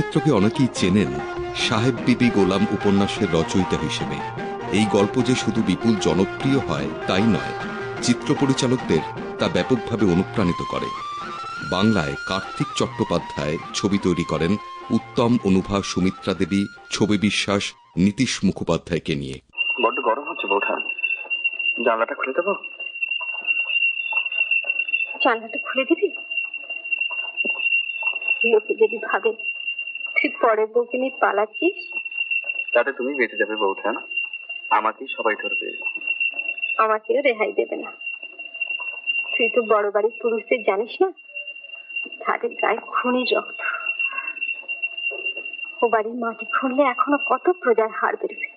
মিত্রকে অনেকেই চেনেন সাহেব বিবি গোলাম উপন্যাসের রচয়িতা হিসেবে। এই গল্প যে শুধু বিপুল জনপ্রিয় হয় তাই নয়, চিত্র পরিচালকদের তা ব্যাপকভাবে অনুপ্রাণিত করে। বাংলায় কার্তিক চট্টোপাধ্যায় ছবি তৈরি করেন উত্তম, অনুভা, সুমিত্রা দেবী, ছবি বিশ্বাস, নীতিশ মুখোপাধ্যায়কে নিয়ে। বড্ড গরম হচ্ছে বৌঠা, জানলাটা খুলে দেবো? জানলাটা খুলে দিবি? লোকে যদি ভাবে তুই পরের বউকে নিয়ে পালাচ্ছিস, তাতে তুমি বেঁচে যাবে বৌঠা, আমাকেই সবাই ধরবে, আমাকেও রেহাই দেবে না। তুই তো বড় বাড়ির পুরুষদের জানিস না, তাদের গায়ে খুনি রক্ত। ও বাড়ির মাটি খুঁড়লে এখনো কত প্রজার হাড় বেরোবে।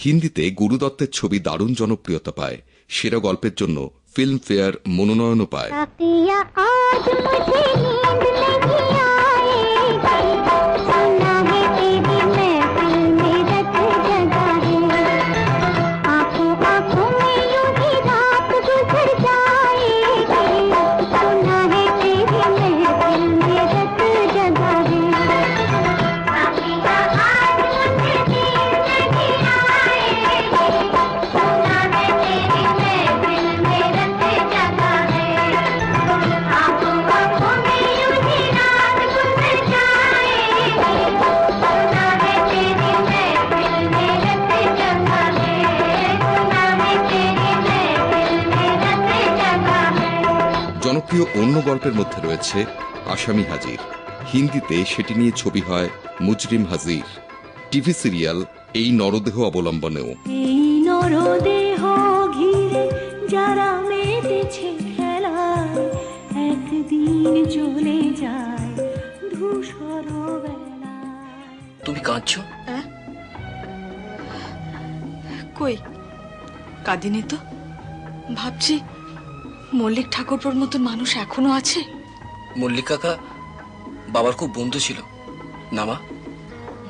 হিন্দিতে গুরু দত্তের ছবি দারুণ জনপ্রিয়তা পায়, সেরা গল্পের জন্য ফিল্মফেয়ার মনোনয়নও পায়। জনপ্রিয় অন্য গল্পের মধ্যে রয়েছে আসামি হাজির। হিন্দিতে সেটি নিয়ে ছবি হয় মুজরিম হাজির। টিভি সিরিয়াল এই নরদেহ অবলম্বনেও। এই নরদেহ ঘিরে যারা মেতেছে খেলায়, একদিন চলে যায় ধূসর বেলায়। তুমি কাঁদছো? কই কাঁদিনি তো। ভাবছি মল্লিক ঠাকুরপোর মতন মানুষ এখনো আছে। মল্লিক কাকা বাবার খুব বন্ধু ছিল না মা?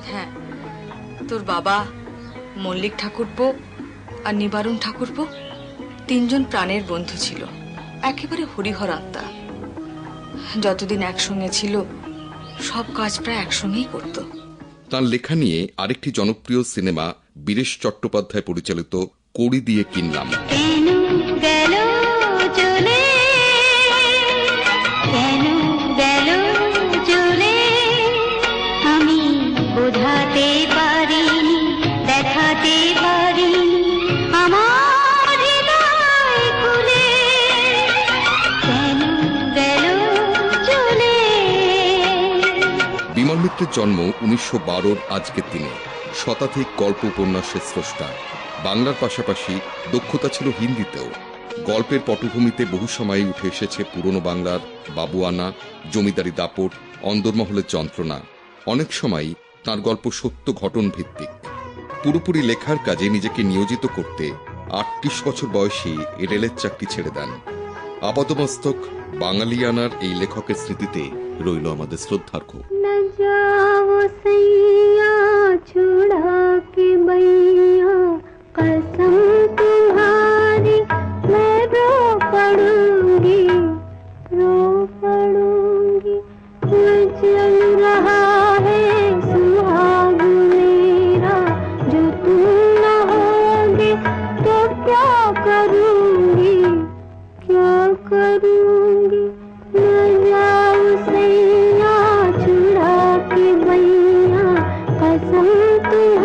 হ্যাঁ, তোর বাবা, মল্লিক ঠাকুরপো আর নিবারণ ঠাকুরপো তিনজন প্রাণের বন্ধু ছিল, একেবারে হরিহর আত্মা। যতদিন একসঙ্গে ছিল সব কাজ প্রায় একসঙ্গেই করত। তার লেখা নিয়ে আরেকটি জনপ্রিয় সিনেমা বীরেশ চট্টোপাধ্যায় পরিচালিত কড়ি দিয়ে কিনলাম। আমি বোঝাতে পারিনি, দেখাতে পারিনি আমার হৃদয় খুলে, কেন গেল চলে। বিমল মিত্রের জন্ম 1912 আজকের দিনে। শতাধিক গল্প উপন্যাসের স্রষ্টা। বাংলার পাশাপাশি দক্ষতা ছিল হিন্দিতেও। গল্পের পটভূমিতে বহু সময় উঠে এসেছে পুরনো বাংলার বাবুয়ানা, জমিদারি দাপট, অন্দরমহলের যন্ত্রণা। অনেক সময় তার গল্প সত্য ঘটন ভিত্তিক। পুরোপুরি লেখার কাজে নিজেকে নিয়োজিত করতে 38 বছর বয়সী রেলের চাকরি ছেড়ে দেন। আপাতমস্তক বাঙালিয়ানার এই লেখকের স্মৃতিতে রইল আমাদের শ্রদ্ধার্ঘ্য। कसम तुम्हारी मैं रो पड़ूंगी, रो पड़ूंगी। चल रहा है सुहाग मेरा, जो तुम न होगे तो क्या करूंगी, क्या करूंगी। न जाओ सैया छुड़ा के बैया, कसम तुम